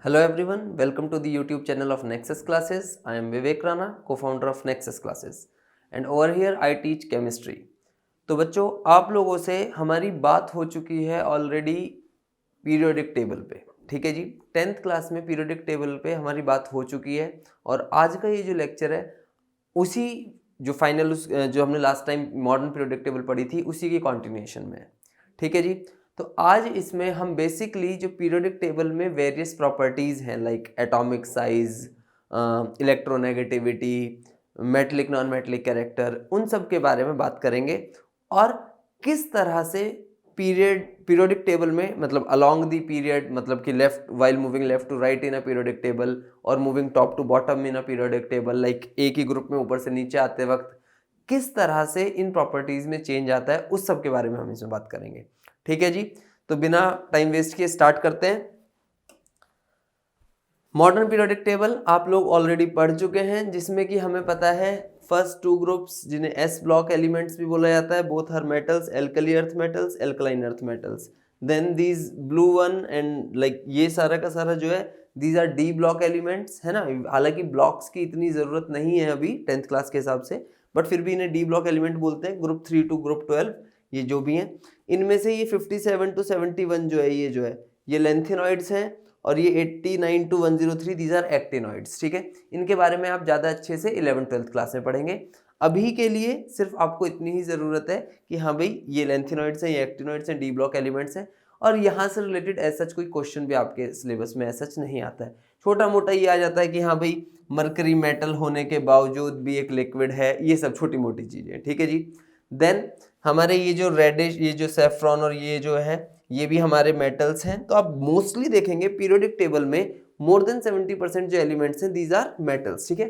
Hello everyone, welcome to the YouTube channel of Nexus Classes. I am Vivek Rana, co-founder of Nexus Classes and over here I teach chemistry. तो बच्चों आप लोगों से हमारी बात हो चुकी है ऑलरेडी पीरियोडिक टेबल पे, ठीक है जी। 10th क्लास में पीरियोडिक टेबल पे हमारी बात हो चुकी है और आज का ये जो लेक्चर है उसी जो फाइनल जो हमने last time modern periodic table पढ़ी थी उसी की कॉन्टिन्यूएशन में है, ठीक है जी। तो आज इसमें हम बेसिकली जो पीरियोडिक टेबल में वेरियस प्रॉपर्टीज़ हैं like atomic size, electronegativity, metallic non metallic character, उन सब के बारे में बात करेंगे और किस तरह से पीरियोडिक टेबल में मतलब अलोंग दी पीरियड मतलब कि left while moving left to right in a periodic table और moving top to bottom in a periodic table, like एक ही ग्रुप में ऊपर से नीचे आते वक्त किस तरह से इन प्रॉपर्टीज़ में चेंज आता है, उस सब के बारे में हम इसमें बात करेंगे, ठीक है जी। तो बिना टाइम वेस्ट किए स्टार्ट करते हैं। मॉडर्न पीरियोडिक टेबल आप लोग ऑलरेडी पढ़ चुके हैं जिसमें कि हमें पता है फर्स्ट टू ग्रुप्स जिन्हें एस ब्लॉक एलिमेंट्स भी बोला जाता है, both are metals, alkali earth metals, alkaline earth metals. Then these blue one and like ये सारा का सारा जो है these are D block elements, है ना। हालांकि ब्लॉक्स की इतनी ज़रूरत नहीं है अभी 10th क्लास के हिसाब से, बट फिर भी इन्हें डी ब्लॉक एलिमेंट बोलते हैं। ग्रुप 3 टू ग्रुप 12 ये जो भी हैं, इनमें से ये 57 टू 71 जो है ये लेंथेनॉइड्स हैं और ये 89 टू 103 दीज आर एक्टिनॉइड्स, ठीक है। इनके बारे में आप ज़्यादा अच्छे से 11th-12th क्लास में पढ़ेंगे। अभी के लिए सिर्फ आपको इतनी ही ज़रूरत है कि हाँ भाई ये लेंथेनॉइड्स हैं, ये एक्टिनॉइड्स हैं, डी ब्लॉक एलिमेंट्स हैं और यहाँ से रिलेटेड ऐसा कोई क्वेश्चन भी आपके सिलेबस में ऐसा नहीं आता है। छोटा मोटा ये आ जाता है कि हाँ भाई मरकरी मेटल होने के बावजूद भी एक लिक्विड है, ये सब छोटी मोटी चीज़ें, ठीक है जी। देन हमारे ये जो रेडिश, ये जो सेफ्रॉन और ये जो है ये भी हमारे मेटल्स हैं। तो आप मोस्टली देखेंगे पीरियोडिक टेबल में मोर देन 70% जो एलिमेंट्स हैं दीज आर मेटल्स, ठीक है।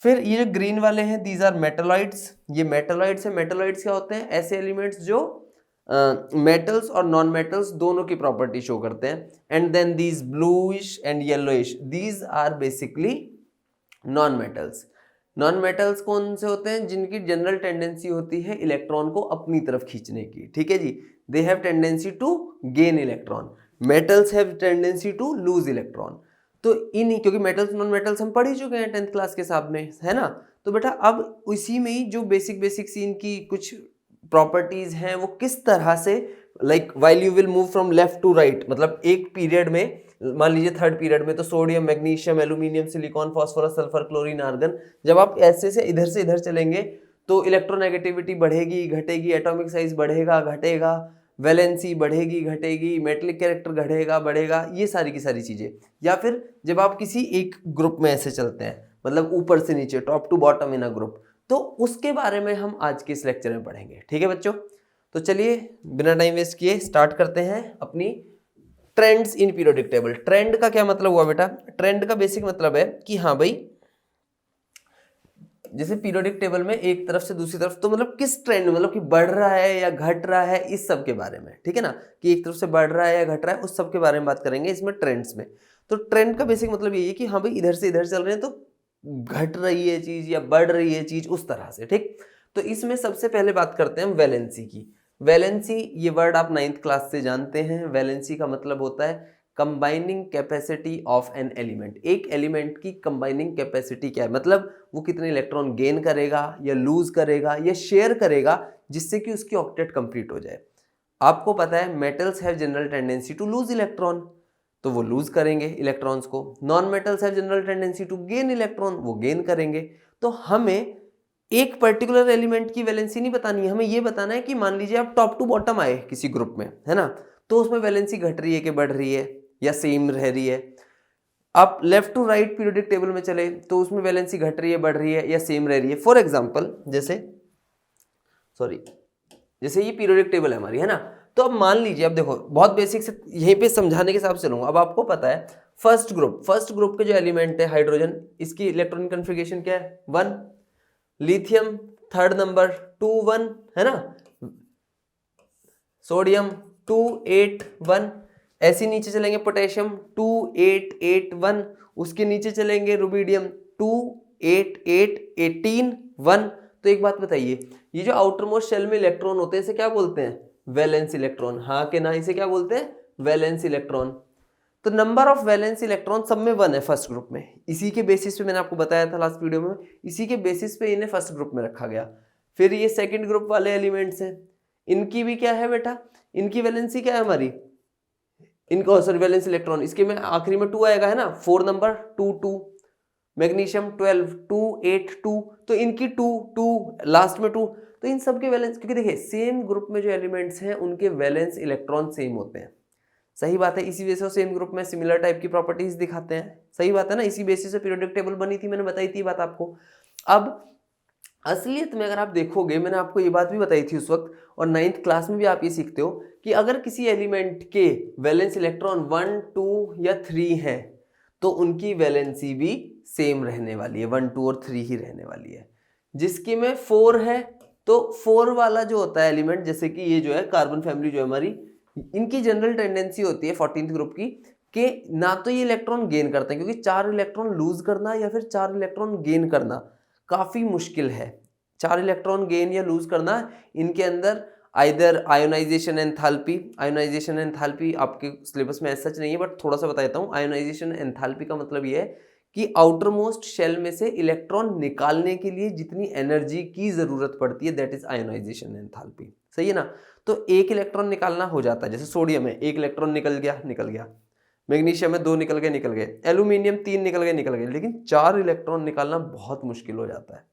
फिर ये जो ग्रीन वाले हैं दीज आर मेटलॉइड्स, ये मेटलॉइड्स हैं। मेटलॉइड्स क्या होते हैं? ऐसे एलिमेंट्स जो मेटल्स और नॉन मेटल्स दोनों की प्रॉपर्टी शो करते हैं। And then these bluish and yellowish these are basically non metals. Non metals कौन से होते हैं? जिनकी जनरल टेंडेंसी होती है इलेक्ट्रॉन को अपनी तरफ खींचने की, ठीक है जी। They have tendency to gain electron, metals have tendency to lose electron. तो इन क्योंकि मेटल्स नॉन मेटल्स हम पढ़ ही चुके हैं 10th क्लास के हिसाब में, है ना। तो बेटा अब इसी में ही जो बेसिक सी इनकी कुछ प्रॉपर्टीज हैं वो किस तरह से like while you will move from left to right, मतलब एक पीरियड में मान लीजिए 3rd पीरियड में तो sodium, magnesium, aluminium, silicon, phosphorus, sulphur, chlorine, argon, जब आप ऐसे से इधर चलेंगे तो इलेक्ट्रोनेगेटिविटी बढ़ेगी घटेगी, एटॉमिक साइज बढ़ेगा घटेगा, वैलेंसी बढ़ेगी घटेगी, मेटलिक कैरेक्टर घटेगा बढ़ेगा, ये सारी की सारी चीज़ें। या फिर जब आप किसी एक ग्रुप में ऐसे चलते हैं मतलब ऊपर से नीचे top to bottom in a group, तो उसके बारे में हम आज के इस लेक्चर में पढ़ेंगे, ठीक है बच्चों। तो चलिए बिना टाइम वेस्ट किए स्टार्ट करते हैं अपनी trends in periodic table. Trend का क्या मतलब हुआ बेटा? ट्रेंड का बेसिक मतलब है कि हाँ भाई जैसे पीरियोडिक टेबल में एक तरफ से दूसरी तरफ, तो मतलब किस ट्रेंड मतलब कि बढ़ रहा है या घट रहा है, इस सब के बारे में, ठीक है ना। कि एक तरफ से बढ़ रहा है या घट रहा है, उस सब के बारे में बात करेंगे इसमें ट्रेंड्स में। तो ट्रेंड का बेसिक मतलब यही है कि हाँ भाई इधर से इधर चल रहे हैं तो घट रही है चीज या बढ़ रही है चीज, उस तरह से, ठीक। तो इसमें सबसे पहले बात करते हैं वैलेंसी की। वैलेंसी ये वर्ड आप 9th क्लास से जानते हैं। वैलेंसी का मतलब होता है combining capacity of an element. एक एलिमेंट की कंबाइनिंग कैपेसिटी क्या है, मतलब वो कितने इलेक्ट्रॉन गेन करेगा या लूज करेगा या शेयर करेगा जिससे कि उसकी ऑक्टेट कंप्लीट हो जाए। आपको पता है metals have general tendency to lose electron, तो वो लूज करेंगे इलेक्ट्रॉन्स को। Non metals have general tendency to gain electron, वो गेन करेंगे। तो हमें एक पर्टिकुलर एलिमेंट की वैलेंसी नहीं बतानी है, हमें ये बताना है कि मान लीजिए आप टॉप टू बॉटम आए किसी ग्रुप में, है ना, तो उसमें वैलेंसी घट रही है कि बढ़ रही है या सेम रह रही है। आप left to right periodic table में चले तो उसमें वैलेंसी घट रही है, बढ़ रही है या सेम रह रही है। फॉर एग्जांपल जैसे ये पीरियोडिक टेबल है हमारी, है ना। तो अब मान लीजिए, अब देखो बहुत बेसिक से यहीं पे समझाने के हिसाब से लूंगा। अब आपको पता है फर्स्ट ग्रुप के जो एलिमेंट है हाइड्रोजन, इसकी इलेक्ट्रॉनिक कन्फिगरेशन क्या है? 1। लिथियम 3rd नंबर 2 1, है ना। सोडियम 2 8 1, ऐसे नीचे चलेंगे पोटेशियम 2 8 8 1, उसके नीचे चलेंगे रुबिडियम 2 8 8 18 1। तो एक बात बताइए, ये जो आउटर मोस्ट शेल में इलेक्ट्रॉन होते हैं इसे क्या बोलते हैं? Valence electron. हाँ के ना, इसे क्या बोलते हैं? Valence electron. तो नंबर ऑफ वैलेंस इलेक्ट्रॉन सब में 1 है फर्स्ट ग्रुप में। इसी के बेसिस पे मैंने आपको बताया था लास्ट वीडियो में, इसी के बेसिस पे इन्हें फर्स्ट ग्रुप में रखा गया। फिर ये सेकंड ग्रुप वाले एलिमेंट्स हैं, इनकी भी क्या है बेटा, इनकी वैलेंसी क्या है हमारी, इनको सॉरी वैलेंस इलेक्ट्रॉन, इसके में आखिरी में 2 आएगा है ना, 4 नंबर 2 2, मैग्नीशियम 12 2 8 2, तो इनकी 2 2 लास्ट में 2, तो इन सब के वैलेंस, क्योंकि देखिए सेम ग्रुप में जो एलिमेंट्स हैं उनके वैलेंस इलेक्ट्रॉन सेम होते हैं। सही बात है, इसी वजह से सेम ग्रुप में सिमिलर टाइप की प्रॉपर्टीज दिखाते हैं। सही बात है ना, इसी बेसिस पे पीरियोडिक टेबल बनी थी, मैंने बताई थी बात आपको। अब असलियत में अगर आप देखोगे, मैंने आपको ये बात भी बताई थी उस वक्त, और 9th क्लास में भी आप ये सीखते हो कि अगर किसी एलिमेंट के वैलेंस इलेक्ट्रॉन 1 2 या 3 हैं तो उनकी वैलेंसी भी सेम रहने वाली है, 1 2 और 3 ही रहने वाली है। जिसकी में 4 है तो 4 वाला जो होता है एलिमेंट, जैसे कि ये जो है कार्बन फैमिली जो है हमारी, इनकी जनरल टेंडेंसी होती है 14th ग्रुप की कि ना तो ये इलेक्ट्रॉन गेन करते हैं, क्योंकि 4 इलेक्ट्रॉन लूज करना या फिर 4 इलेक्ट्रॉन गेन करना काफी मुश्किल है। 4 इलेक्ट्रॉन गेन या लूज करना, इनके अंदर either ionisation enthalpy, ionisation enthalpy आपके सिलेबस में ऐसा नहीं है बट थोड़ा सा बताता हूँ। आयोनाइजेशन एंथैल्पी का मतलब ये है कि आउटर मोस्ट शेल में से इलेक्ट्रॉन निकालने के लिए जितनी एनर्जी की जरूरत पड़ती है, दैट इज आयोनाइजेशन एंथैल्पी। सही है ना, तो 1 इलेक्ट्रॉन निकालना हो जाता है, जैसे सोडियम है 1 इलेक्ट्रॉन निकल गया, मैग्नीशियम में 2 निकल गए, एल्यूमिनियम 3 निकल गए, लेकिन 4 इलेक्ट्रॉन निकालना बहुत मुश्किल हो जाता है।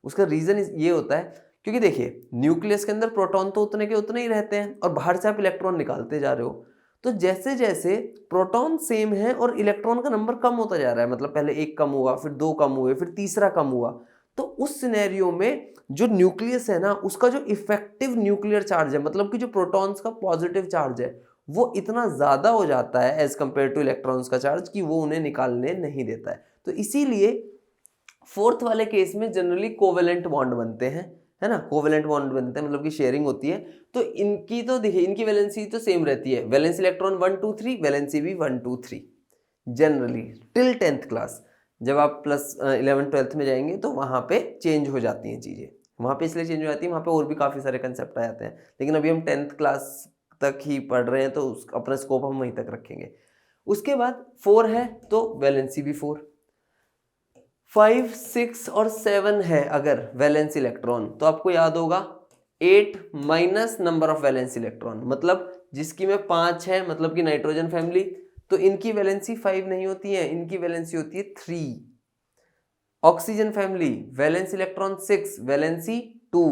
उसका रीजन ये होता है क्योंकि देखिए न्यूक्लियस के अंदर प्रोटॉन तो उतने के उतने ही रहते हैं और बाहर से आप इलेक्ट्रॉन निकालते जा रहे हो, तो जैसे जैसे प्रोटॉन सेम है और इलेक्ट्रॉन का नंबर कम होता जा रहा है, मतलब पहले 1 कम हुआ, फिर 2 कम हुए, फिर तीसरा कम हुआ, तो उस सिनेरियो में जो न्यूक्लियस है ना, उसका जो इफेक्टिव न्यूक्लियर चार्ज है, मतलब कि जो प्रोटॉन्स का पॉजिटिव चार्ज है, वो इतना ज्यादा हो जाता है एज कंपेयर टू इलेक्ट्रॉन्स का चार्ज कि वो उन्हें निकालने नहीं देता है। तो इसीलिए 4th वाले केस में जनरली कोवेलेंट बॉन्ड बनते हैं, है ना, कोवेलेंट बॉन्ड बनते हैं, मतलब कि शेयरिंग होती है। तो इनकी तो देखिए इनकी वैलेंसी तो सेम रहती है, वैलेंस इलेक्ट्रॉन 1 2 3, वैलेंसी भी 1 2 3 जनरली टिल 10th क्लास। जब आप प्लस 11 12th में जाएंगे तो वहां पे चेंज हो जाती हैं चीजें, वहां पे इसलिए चेंज हो जाती है, वहां पे और भी काफी सारे कंसेप्ट आ जाते हैं, लेकिन अभी हम 10th क्लास तक ही पढ़ रहे हैं तो अपना स्कोप हम वहीं तक रखेंगे। उसके बाद 4 है तो वैलेंसी भी 4, 5 6 और 7 है अगर वैलेंस इलेक्ट्रॉन, तो आपको याद होगा 8 minus number of valence electron, मतलब जिसकी में 5 है, मतलब कि नाइट्रोजन फैमिली, तो इनकी वैलेंसी 5 नहीं होती है, इनकी वैलेंसी होती है 3। Oxygen family valence electron 6, valency 2।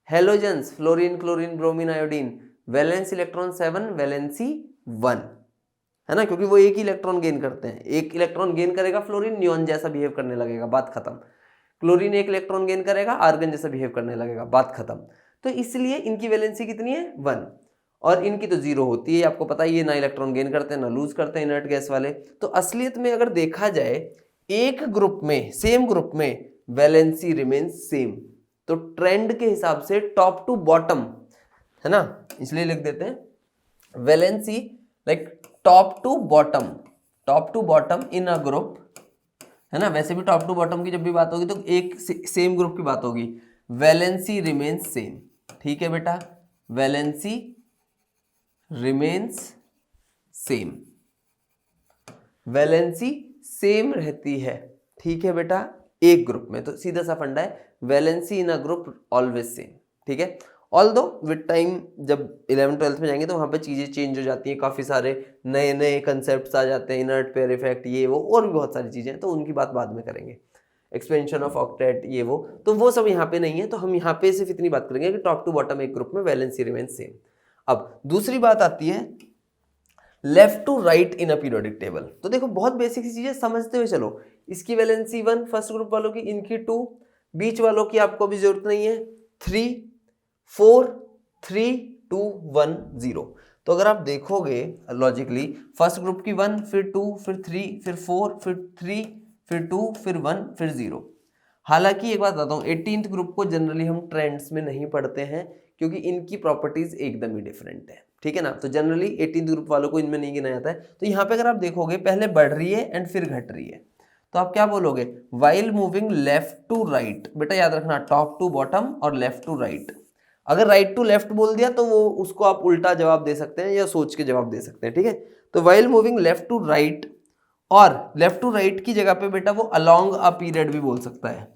Halogens fluorine chlorine bromine iodine valence electron 7, valency 1, है ना, क्योंकि वो 1 ही इलेक्ट्रॉन गेन करते हैं। 1 इलेक्ट्रॉन गेन करेगा फ्लोरीन, नियॉन जैसा बिहेव करने लगेगा, बात खत्म। क्लोरीन 1 इलेक्ट्रॉन गेन करेगा, आर्गन जैसा बिहेव करने लगेगा, बात खत्म। तो इसलिए इनकी वैलेंसी कितनी है 1, और इनकी तो 0 होती है, आपको पता ही है, ना इलेक्ट्रॉन गेन करते हैं ना लूज करते हैं इनर्ट गैस वाले। तो असलियत में अगर देखा जाए एक ग्रुप में, सेम ग्रुप में वैलेंसी रिमेन्स सेम, तो ट्रेंड के हिसाब से टॉप टू बॉटम, है ना, इसलिए लिख देते हैं valency like top to bottom in a group, है ना। वैसे भी टॉप टू बॉटम की जब भी बात होगी तो एक सेम ग्रुप की बात होगी, वैलेंसी रिमेन्स सेम। ठीक है बेटा, valency remains same, valency same रहती है। ठीक है बेटा, एक ग्रुप में, तो सीधा सा फंडा है, valency in a group always same. ठीक है, ऑल्दो विद टाइम जब 11 12th में जाएंगे तो वहाँ पे चीज़ें चेंज हो जाती हैं, काफ़ी सारे नए नए कंसेप्ट आ जाते हैं, इनर्ट पेयर इफेक्ट, ये वो और भी बहुत सारी चीज़ें हैं, तो उनकी बात बाद में करेंगे, एक्सपेंशन ऑफ ऑक्टेट, ये वो, तो वो सब यहाँ पे नहीं है। तो हम यहाँ पे सिर्फ इतनी बात करेंगे कि टॉप टू बॉटम एक ग्रुप में वैलेंसी रिमेन्स सेम। अब दूसरी बात आती है left to right in a periodic table. तो देखो बहुत बेसिक सी चीजें समझते हुए चलो, इसकी वैलेंसी 1 फर्स्ट ग्रुप वालों की, इनकी 2, बीच वालों की आपको भी जरूरत नहीं है, 3 4 3 2 1 0। तो अगर आप देखोगे लॉजिकली, फर्स्ट ग्रुप की 1, फिर 2, फिर 3, फिर 4, फिर 3, फिर 2, फिर 1, फिर 0। हालांकि एक बात बताता हूँ, 18th ग्रुप को जनरली हम ट्रेंड्स में नहीं पढ़ते हैं क्योंकि इनकी प्रॉपर्टीज एकदम ही डिफरेंट है। ठीक है ना, तो जनरली 18th ग्रुप वालों को इनमें नहीं गिना जाता है। तो यहाँ पे अगर आप देखोगे पहले बढ़ रही है एंड फिर घट रही है, तो आप क्या बोलोगे, while moving left to right. बेटा याद रखना, टॉप टू बॉटम और लेफ्ट टू राइट। अगर राइट टू लेफ्ट बोल दिया तो वो उसको आप उल्टा जवाब दे सकते हैं या सोच के जवाब दे सकते हैं। ठीक है, तो while moving left to right, और लेफ्ट टू राइट की जगह पे बेटा वो अलोंग अ पीरियड भी बोल सकता है।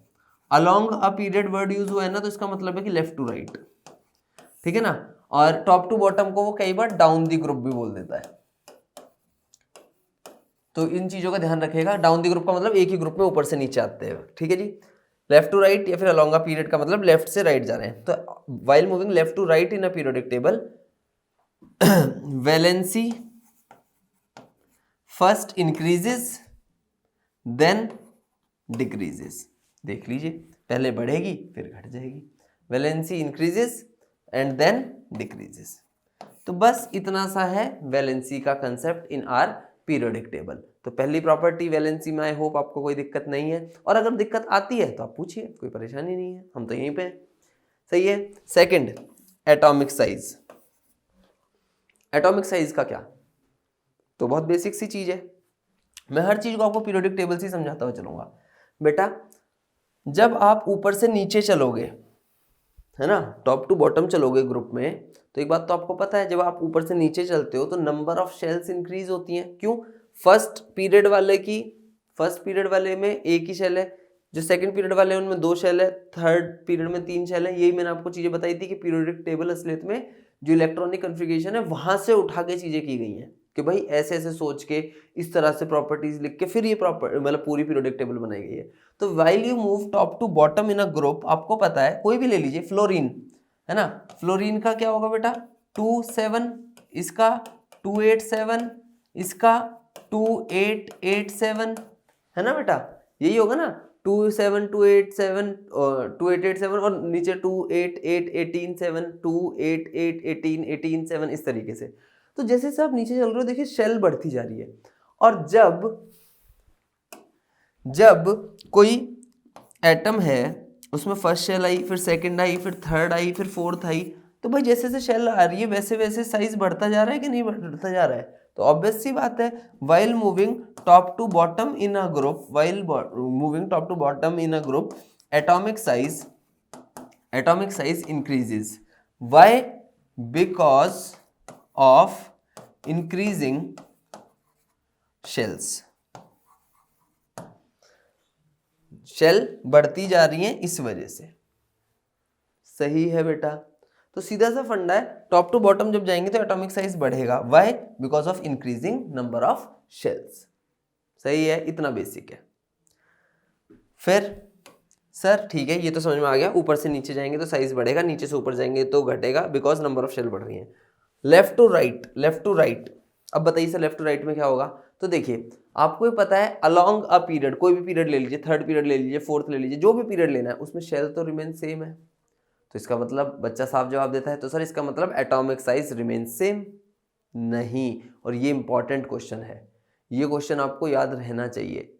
Along a period word use हुआ है ना, तो इसका मतलब है कि लेफ्ट टू राइट, ठीक है ना। और टॉप टू बॉटम को वो कई बार डाउन दी ग्रुप भी बोल देता है। तो इन चीजों का ध्यान रखेगा। डाउन दी ग्रुप का मतलब एक ही ग्रुप में ऊपर से नीचे आते हैं, ठीक है जी। लेफ्ट टू राइट या फिर अलोंग अ पीरियड का मतलब लेफ्ट से राइट जा रहे हैं। तो while moving left to right in a periodic table, valency first increases then decreases. देख लीजिए, पहले बढ़ेगी फिर घट जाएगी। Valency increases and then decreases. तो बस इतना सा है वैलेंसी का concept in our periodic table. तो पहली प्रॉपर्टी वैलेंसी में, आई होप आपको कोई दिक्कत नहीं है, और अगर दिक्कत आती है तो आप पूछिए, कोई परेशानी नहीं है, हम तो यहीं पे हैं। सही है। Second, atomic size. Atomic size का क्या, तो बहुत बेसिक सी चीज है। मैं हर चीज को आपको पीरियोडिक टेबल से समझाता हुआ चलूंगा। बेटा जब आप ऊपर से नीचे चलोगे, है ना, टॉप टू बॉटम चलोगे ग्रुप में, तो एक बात तो आपको पता है, जब आप ऊपर से नीचे चलते हो तो नंबर ऑफ शेल्स इंक्रीज होती हैं। क्यों? फर्स्ट पीरियड वाले में एक ही शेल है, जो सेकंड पीरियड वाले हैं उनमें 2 शेल है, थर्ड पीरियड में 3 शेल है। यही मैंने आपको चीजें बताई थी कि पीरियोडिक टेबल असलियत में जो इलेक्ट्रॉनिक कन्फिगरेशन है वहां से उठा के चीजें की गई हैं, कि भाई ऐसे ऐसे सोच के इस तरह से प्रॉपर्टीज लिख के फिर ये मतलब पूरी पीरियोडिक टेबल बनाई गई है। तो while you move top to bottom in a group, आपको पता है, कोई भी ले लीजिए, फ्लोरीन है ना, फ्लोरीन का क्या होगा बेटा 27, इसका 287, इसका 2887, है ना बेटा, यही होगा ना 27287 और 2887 और नीचे 28818 28818 इस तरीके से। तो जैसे से आप नीचे चल रहे हो देखिए शेल बढ़ती जा रही है, और जब कोई एटम है उसमें फर्स्ट शेल आई, फिर सेकंड आई, फिर थर्ड आई, फिर फोर्थ आई, तो भाई जैसे जैसे शेल आ रही है वैसे वैसे साइज बढ़ता जा रहा है कि नहीं बढ़ता जा रहा है? तो ऑब्वियस सी बात है, while moving top to bottom in a group, atomic size increases. Why? Because of increasing shells. Shell बढ़ती जा रही है इस वजह से। सही है बेटा। तो सीधा सा फंडा है, टॉप टू बॉटम जब जाएंगे तो एटॉमिक साइज बढ़ेगा। Why? Because of increasing number of shells. सही है, इतना बेसिक है। फिर सर ठीक है, ये तो समझ में आ गया, ऊपर से नीचे जाएंगे तो साइज बढ़ेगा, नीचे से ऊपर जाएंगे तो घटेगा, बिकॉज नंबर ऑफ शेल बढ़ रही है। लेफ्ट टू राइट, अब बताइए सर लेफ्ट टू राइट में क्या होगा? तो देखिए आपको भी पता है, अलोंग अ पीरियड, कोई भी पीरियड ले लीजिए, थर्ड पीरियड ले लीजिए, फोर्थ ले लीजिए, जो भी पीरियड लेना है उसमें शेल तो रिमेन सेम है। तो इसका मतलब बच्चा साफ जवाब देता है, तो सर इसका मतलब एटॉमिक साइज रिमेन सेम नहीं। और ये इंपॉर्टेंट क्वेश्चन है, ये क्वेश्चन आपको याद रहना चाहिए,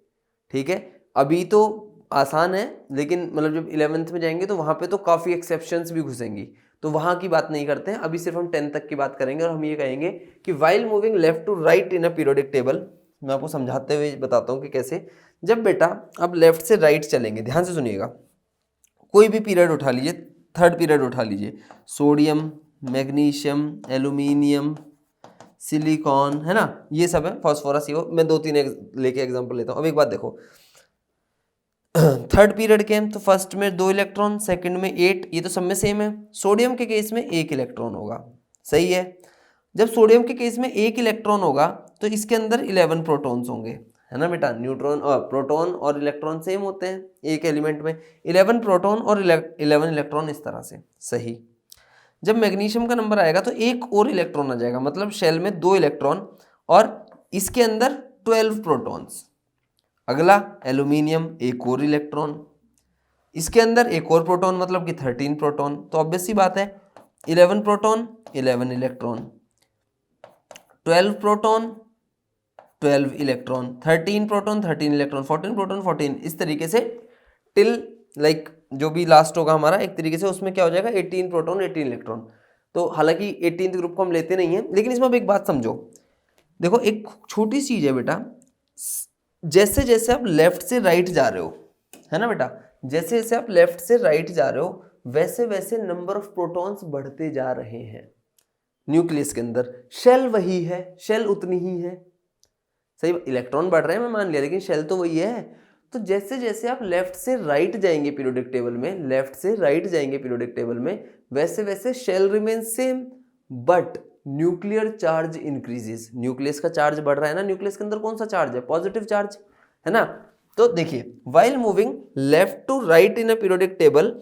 ठीक है। अभी तो आसान है, लेकिन मतलब जब 11th में जाएंगे तो वहाँ पे तो काफ़ी एक्सेप्शंस भी घुसेंगी, तो वहाँ की बात नहीं करते हैं। अभी सिर्फ हम 10 तक की बात करेंगे, और हम ये कहेंगे कि while moving left to right in a periodic table, मैं आपको समझाते हुए बताता हूँ कि कैसे। जब बेटा आप लेफ्ट से राइट चलेंगे, ध्यान से सुनिएगा, कोई भी पीरियड उठा लीजिए, थर्ड पीरियड उठा लीजिए, सोडियम, मैग्नीशियम, एल्यूमिनियम, सिलिकॉन, है ना, ये सब है, फास्फोरस, ये मैं 2-3 लेके एग्जांपल लेता हूँ। अब एक बात देखो, थर्ड पीरियड के तो फर्स्ट में 2 इलेक्ट्रॉन, सेकंड में 8, ये तो सब में सेम है। सोडियम के केस में 1 इलेक्ट्रॉन होगा, सही है। जब सोडियम के केस में 1 इलेक्ट्रॉन होगा तो इसके अंदर 11 प्रोटॉन्स होंगे, है ना बेटा। न्यूट्रॉन और प्रोटॉन और इलेक्ट्रॉन सेम होते हैं एक एलिमेंट में, 11 प्रोटॉन और 11 इलेक्ट्रॉन, इस तरह से, सही। जब मैग्नीशियम का नंबर आएगा तो 1 और इलेक्ट्रॉन आ जाएगा, मतलब शेल में 2 इलेक्ट्रॉन और इसके अंदर 12 प्रोटॉन्स। अगला एल्यूमिनियम, 1 और इलेक्ट्रॉन, इसके अंदर 1 और प्रोटॉन, मतलब कि 13 प्रोटॉन। तो ऑब्वियस सी बात है, 11 proton 11 electron, 12 proton 12 electron, 13 proton 13 electron, 14 proton 14, इस तरीके से टिल लाइक जो भी लास्ट होगा हमारा, एक तरीके से उसमें क्या हो जाएगा 18 प्रोटॉन 18 इलेक्ट्रॉन। तो हालांकि 18th ग्रुप को हम लेते नहीं है, लेकिन इसमें अब एक बात समझो, देखो एक छोटी चीज है बेटा, जैसे जैसे आप लेफ्ट से राइट जा रहे हो, है ना बेटा, जैसे जैसे आप लेफ्ट से राइट जा रहे हो वैसे वैसे नंबर ऑफ प्रोटॉन्स बढ़ते जा रहे हैं। न्यूक्लियस के अंदर। शेल वही है, शेल उतनी ही है, सही, इलेक्ट्रॉन बढ़ रहे हैं मैं मान लिया, लेकिन शेल तो वही है। तो जैसे जैसे आप लेफ्ट से राइट जाएंगे पीरियोडिक टेबल में, लेफ्ट से राइट जाएंगे पीरियोडिक टेबल में, वैसे वैसे shell remain same but nuclear charge increases. Nucleus का चार्ज बढ़ रहा है ना, न्यूक्लियस के अंदर कौन सा चार्ज है, पॉजिटिव चार्ज है ना। तो देखिए while moving left to right in a periodic table,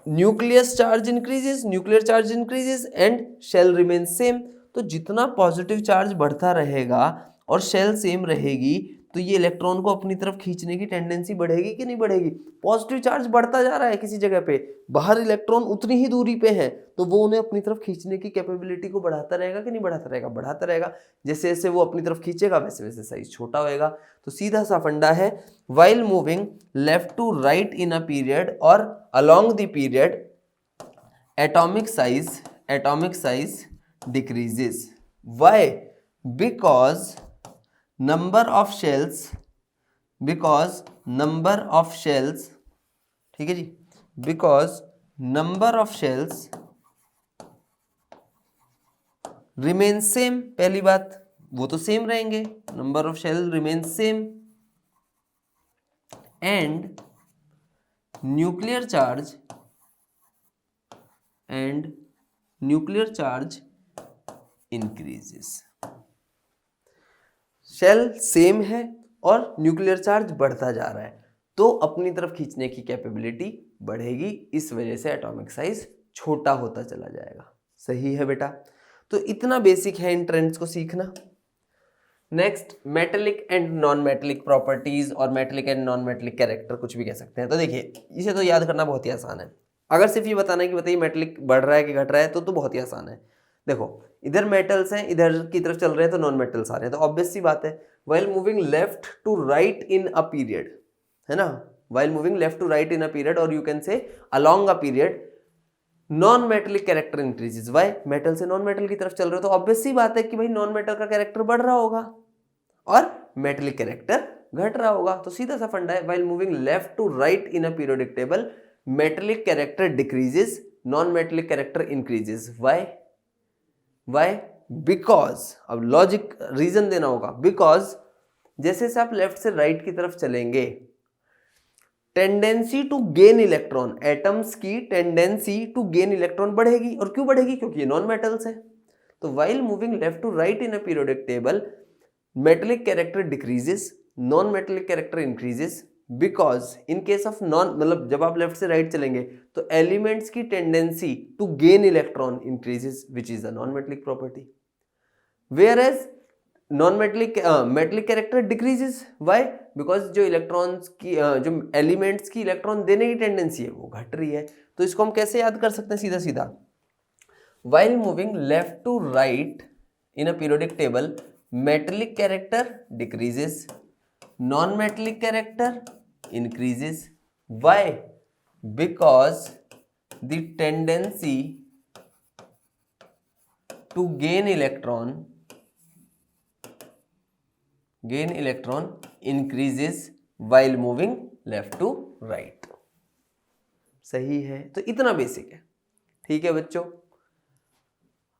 nucleus charge increases, nuclear charge increases and shell remain same. तो जितना पॉजिटिव चार्ज बढ़ता रहेगा और शेल सेम रहेगी तो ये इलेक्ट्रॉन को अपनी तरफ खींचने की टेंडेंसी बढ़ेगी कि नहीं बढ़ेगी। पॉजिटिव चार्ज बढ़ता जा रहा है किसी जगह पे, बाहर इलेक्ट्रॉन उतनी ही दूरी पे है, तो वो उन्हें अपनी तरफ खींचने की कैपेबिलिटी को बढ़ाता रहेगा कि नहीं बढ़ाता रहेगा, बढ़ाता रहेगा। जैसे जैसे वो अपनी तरफ खींचेगा वैसे वैसे साइज छोटा होएगा। तो सीधा सा फंडा है, while moving left to right in a period और along the period atomic size decreases. Why? Because number of shells, ठीक है जी, because number of shells remain same। पहली बात वो तो सेम रहेंगे, number of shell remain same and nuclear charge increases। Shell same है और न्यूक्लियर चार्ज बढ़ता जा रहा है, तो अपनी तरफ खींचने की कैपेबिलिटी बढ़ेगी, इस वजह से एटॉमिक साइज छोटा होता चला जाएगा। सही है बेटा। तो इतना बेसिक है इन ट्रेंड्स को सीखना। Next, metallic and non metallic properties और metallic and non metallic character, कुछ भी कह सकते हैं। तो देखिए इसे तो याद करना बहुत ही आसान है। अगर सिर्फ ये बताना है कि बताइए मेटेलिक बढ़ रहा है कि घट रहा है, तो बहुत ही आसान है। देखो इधर मेटल्स हैं, इधर की तरफ चल रहे हैं तो नॉन मेटल्स आ रहे हैं, तो ऑब्वियस सी बात है while moving left to right in a period, है ना, while moving left to right in a period और you can say along a period, non metallic character increases. Why? Metal से नॉन मेटल की तरफ चल रहे हो तो ऑब्वियस सी बात है कि भाई नॉन मेटल का कैरेक्टर बढ़ रहा होगा और मेटेलिक कैरेक्टर घट रहा होगा। तो सीधा सा फंडा है, while moving left to right in a periodic table metallic character decreases, non metallic character increases. Why? Because, अब लॉजिक रीजन देना होगा, बिकॉज जैसे से आप लेफ्ट से राइट की तरफ चलेंगे tendency to gain electron, atoms की टेंडेंसी टू गेन इलेक्ट्रॉन बढ़ेगी। और क्यों बढ़ेगी? क्योंकि ये नॉन मेटल्स है। तो while moving left to right in a periodic table metallic character decreases, non metallic character increases, because in case of non, मतलब जब आप लेफ्ट से राइट चलेंगे तो एलिमेंट्स की tendency to gain electron increases which is the non metallic property, whereas non metallic metallic character decreases. Why? Because जो electrons की जो एलिमेंट्स की इलेक्ट्रॉन देने की टेंडेंसी है वो घट रही है। तो इसको हम कैसे याद कर सकते हैं? सीधा सीधा, while moving left to right in a periodic table metallic character decreases, non metallic character increases. Why? Because the tendency to gain electron increases while moving left to right। सही है। तो इतना बेसिक है, ठीक है बच्चों।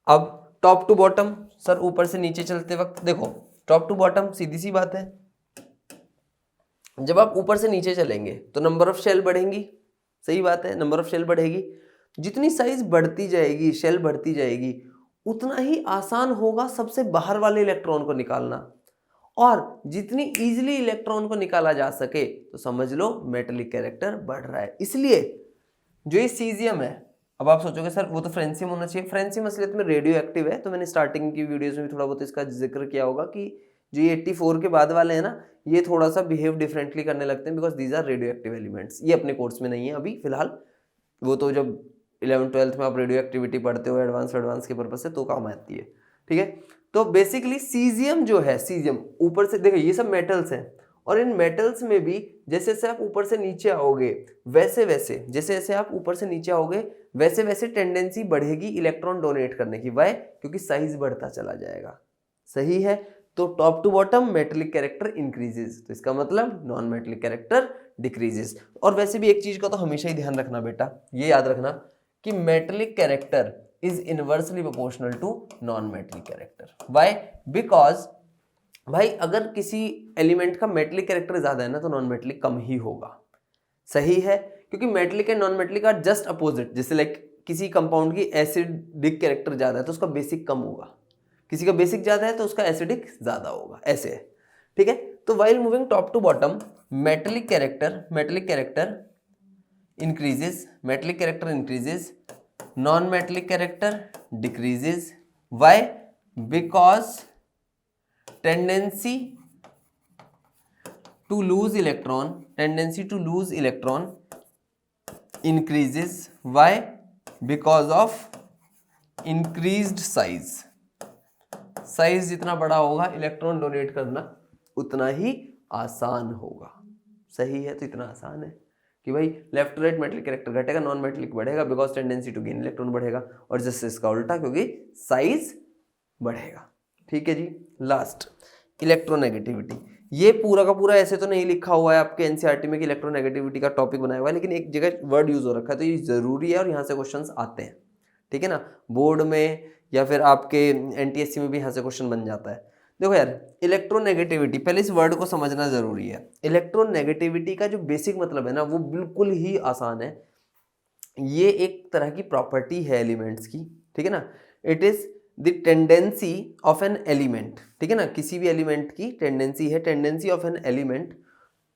अब टॉप टू बॉटम, सर ऊपर से नीचे चलते वक्त देखो टॉप टू बॉटम सीधी सी बात है, जब आप ऊपर से नीचे चलेंगे तो नंबर ऑफ शेल बढ़ेंगी, सही बात है, नंबर ऑफ शेल बढ़ेगी। जितनी साइज बढ़ती जाएगी, शेल बढ़ती जाएगी, उतना ही आसान होगा सबसे बाहर वाले इलेक्ट्रॉन को निकालना, और जितनी इजीली इलेक्ट्रॉन को निकाला जा सके तो समझ लो मेटेलिक कैरेक्टर बढ़ रहा है। इसलिए जो ये सीजियम है, अब आप सोचोगे सर वो तो फ्रेंसियम होना चाहिए, फ्रेंसियम असलियत में रेडियो एक्टिव है। तो मैंने स्टार्टिंग की वीडियोज में भी थोड़ा बहुत इसका जिक्र किया होगा कि जो ये 84 के बाद वाले हैं ना, ये थोड़ा सा बिहेव डिफरेंटली करने लगते हैं because these are radioactive elements. ये अपने कोर्स में नहीं है अभी फिलहाल, वो तो जब 11th-12th में आप रेडियो एक्टिविटी पढ़ते हो एडवांस के पर्पज से तो काम आती है, ठीक है। तो बेसिकली सीजियम जो है, सीजियम ऊपर से देखो ये सब मेटल्स हैं, और इन मेटल्स में भी जैसे जैसे आप ऊपर से नीचे आओगे वैसे वैसे, जैसे जैसे आप ऊपर से नीचे आओगे वैसे वैसे टेंडेंसी बढ़ेगी इलेक्ट्रॉन डोनेट करने की। वाई? क्योंकि साइज बढ़ता चला जाएगा। सही है। तो top to bottom metallic character increases, तो इसका मतलब नॉन मेटेलिक कैरेक्टर डिक्रीजेस। और वैसे भी एक चीज का तो हमेशा ही ध्यान रखना बेटा, ये याद रखना कि metallic character is inversely proportional to non metallic character. Why? Because भाई अगर किसी एलिमेंट का मेटलिक कैरेक्टर ज्यादा है ना तो नॉन मेटलिक कम ही होगा। सही है, क्योंकि metallic and non metallic are just opposite. जैसे लाइक किसी कंपाउंड की एसिडिक कैरेक्टर ज्यादा है तो उसका बेसिक कम होगा, किसी का बेसिक ज्यादा है तो उसका एसिडिक ज्यादा होगा, ऐसे है। ठीक है, तो while moving top to bottom metallic character increases, metallic character increases, non metallic character decreases. Why? Because tendency to lose electron increases. Why? Because of increased size. Size जितना बड़ा होगा इलेक्ट्रॉन डोनेट करना उतना ही आसान होगा। सही है, तो इतना आसान है कि भाई left to right metallic character घटेगा, नॉन मेटलिक बढ़ेगा because tendency to gain electron बढ़ेगा, और जैसे इसका उल्टा क्योंकि साइज बढ़ेगा। ठीक है जी। Last electronegativity. ये पूरा का पूरा ऐसे तो नहीं लिखा हुआ है आपके एनसीईआरटी में कि इलेक्ट्रोनेगेटिविटी का टॉपिक बनाया हुआ है, लेकिन एक जगह वर्ड यूज हो रखा है तो ये जरूरी है और यहाँ से क्वेश्चंस आते हैं। ठीक है ना, बोर्ड में या फिर आपके एनटीएससी में भी यहाँ से क्वेश्चन बन जाता है। देखो यार, इलेक्ट्रोनेगेटिविटी, पहले इस वर्ड को समझना जरूरी है। इलेक्ट्रोनेगेटिविटी का जो बेसिक मतलब है ना वो बिल्कुल ही आसान है। ये एक तरह की प्रॉपर्टी है एलिमेंट्स की। ठीक है ना, it is the tendency of an element. ठीक है ना, किसी भी एलिमेंट की टेंडेंसी है, tendency of an element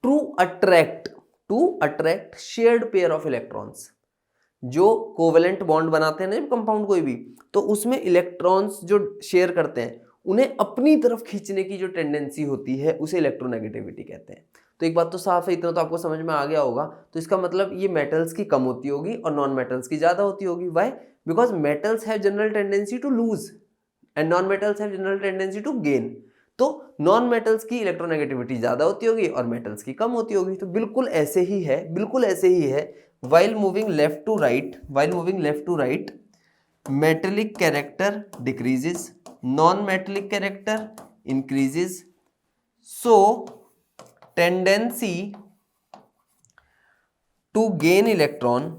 to attract shared pair of electrons. जो कोवेलेंट बॉन्ड बनाते हैं ना कंपाउंड कोई भी, तो उसमें इलेक्ट्रॉन्स जो शेयर करते हैं उन्हें अपनी तरफ खींचने की जो टेंडेंसी होती है उसे इलेक्ट्रोनेगेटिविटी कहते हैं। तो एक बात तो साफ है, इतना तो आपको समझ में आ गया होगा। तो इसका मतलब ये मेटल्स की कम होती होगी और नॉन मेटल्स की ज्यादा होती होगी। Why? Because metals have general tendency to lose and non metals have general tendency to gain. तो नॉन मेटल्स की इलेक्ट्रोनेगेटिविटी ज्यादा होती होगी और मेटल्स की कम होती होगी। तो बिल्कुल ऐसे ही है, बिल्कुल ऐसे ही है। while moving left to right metallic character decreases, non-metallic character increases. So tendency to gain electron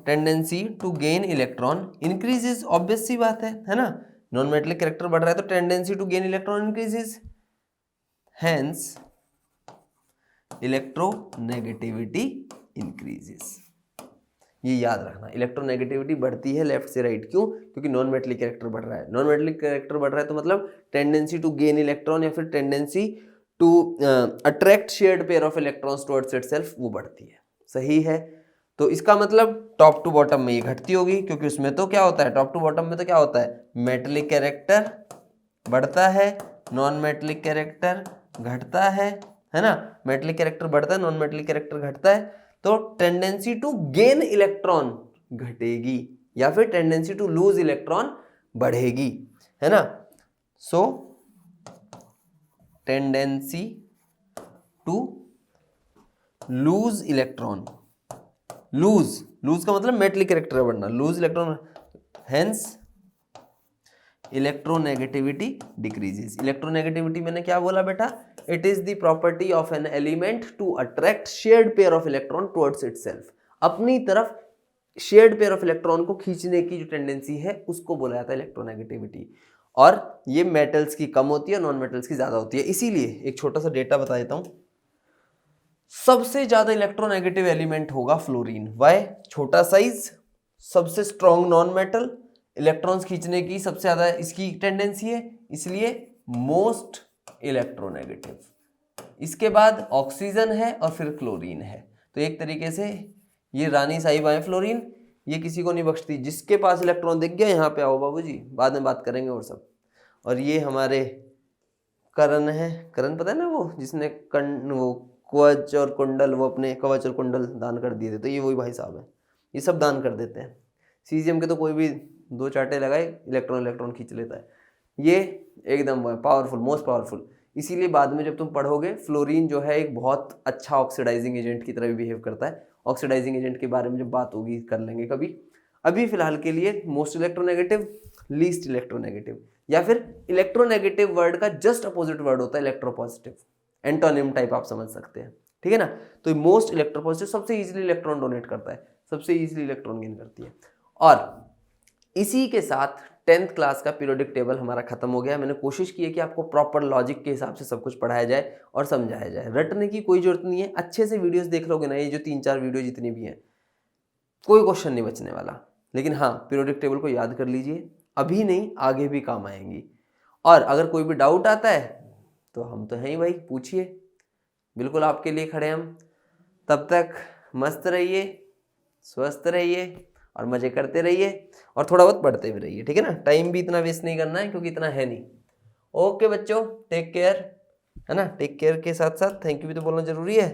increases, obvious सी बात है ना। नॉन मेटलिक कैरेक्टर बढ़ रहा है तो tendency to gain electron increases, hence electronegativity increases. ये याद रखना, इलेक्ट्रोनेगेटिविटी बढ़ती है लेफ्ट से राइट। क्यों? क्योंकि नॉन मेटलिक कैरेक्टर बढ़ रहा है। नॉन मेटलिक कैरेक्टर बढ़ रहा है तो मतलब टेंडेंसी टू गेन इलेक्ट्रॉन या फिर tendency to attract shared pair of electrons towards itself वो बढ़ती है। सही है, तो इसका मतलब टॉप टू बॉटम में ये घटती होगी, क्योंकि उसमें तो क्या होता है, टॉप टू बॉटम में तो क्या होता है, मेटलिक कैरेक्टर बढ़ता है, नॉन मेटलिक कैरेक्टर घटता है ना। मेटलिक कैरेक्टर बढ़ता है, नॉन मेटलिक कैरेक्टर घटता है, तो टेंडेंसी टू गेन इलेक्ट्रॉन घटेगी या फिर टेंडेंसी टू लूज इलेक्ट्रॉन बढ़ेगी, है ना। So tendency to lose electron, lose का मतलब मेटलिक कैरेक्टर बढ़ना, lose electron, hence electronegativity decreases. Electronegativity मैंने क्या बोला बेटा, it is the property of an element to attract shared pair of electron towards itself. अपनी तरफ शेयर्ड पेयर ऑफ इलेक्ट्रॉन को खींचने की जो टेंडेंसी है उसको बोला जाता है इलेक्ट्रोनेगेटिविटी। और ये मेटल्स की कम होती है, नॉन मेटल्स की ज्यादा होती है। इसीलिए एक छोटा सा डेटा बता देता हूं, सबसे ज्यादा इलेक्ट्रोनेगेटिव एलिमेंट होगा फ्लोरीन। वाई? छोटा साइज, सबसे स्ट्रॉन्ग नॉन मेटल, इलेक्ट्रॉन्स खींचने की सबसे ज्यादा इसकी टेंडेंसी है, इसलिए मोस्ट इलेक्ट्रोनेगेटिव। इसके बाद ऑक्सीजन है और फिर क्लोरीन है। तो एक तरीके से ये रानी साहिबा है फ्लोरीन, ये किसी को नहीं बख्शती। जिसके पास इलेक्ट्रॉन दिख गया यहाँ पे आओ बाबूजी, बाद में बात करेंगे और सब। और ये हमारे करण है, करण पता है ना, वो जिसने वो कवच और कुंडल, वो अपने कवच और कुंडल दान कर दिए थे, तो ये वही भाई साहब है, ये सब दान कर देते हैं। सीजीएम के तो कोई भी दो चाटे लगाए इलेक्ट्रॉन खींच लेता है। ये एकदम पावरफुल, मोस्ट पावरफुल। इसीलिए बाद में जब तुम पढ़ोगे, फ्लोरीन जो है एक बहुत अच्छा ऑक्सीडाइजिंग एजेंट की तरह भी बिहेव करता है। ऑक्सीडाइजिंग एजेंट के बारे में जब बात होगी कर लेंगे कभी। अभी फिलहाल के लिए मोस्ट इलेक्ट्रोनेगेटिव, लीस्ट इलेक्ट्रोनेगेटिव, या फिर इलेक्ट्रोनेगेटिव वर्ड का जस्ट अपोजिट वर्ड होता है इलेक्ट्रोपॉजिटिव, एंटोनिम टाइप आप समझ सकते हैं। ठीक है ना। तो मोस्ट इलेक्ट्रोपॉजिटिव सबसे इजीली इलेक्ट्रॉन डोनेट करता है, सबसे इजीली इलेक्ट्रॉन गेन करती है। और इसी के साथ 10th क्लास का पीरियोडिक टेबल हमारा खत्म हो गया। मैंने कोशिश की है कि आपको प्रॉपर लॉजिक के हिसाब से सब कुछ पढ़ाया जाए और समझाया जाए। रटने की कोई जरूरत नहीं है, अच्छे से वीडियोस देख लोगे ना, ये जो 3-4 वीडियो जितनी भी हैं, कोई क्वेश्चन नहीं बचने वाला। लेकिन हाँ, पीरियोडिक टेबल को याद कर लीजिए, अभी नहीं आगे भी काम आएंगी। और अगर कोई भी डाउट आता है तो हम तो हैं ही भाई, पूछिए, बिल्कुल आपके लिए खड़े हम। तब तक मस्त रहिए, स्वस्थ रहिए और मजे करते रहिए और थोड़ा बहुत पढ़ते भी रहिए, ठीक है ना। टाइम भी इतना वेस्ट नहीं करना है क्योंकि इतना है नहीं। ओके बच्चों, टेक केयर, है ना। टेक केयर के साथ साथ थैंक यू भी तो बोलना जरूरी है।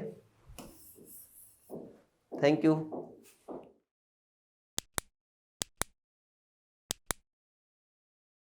Thank you.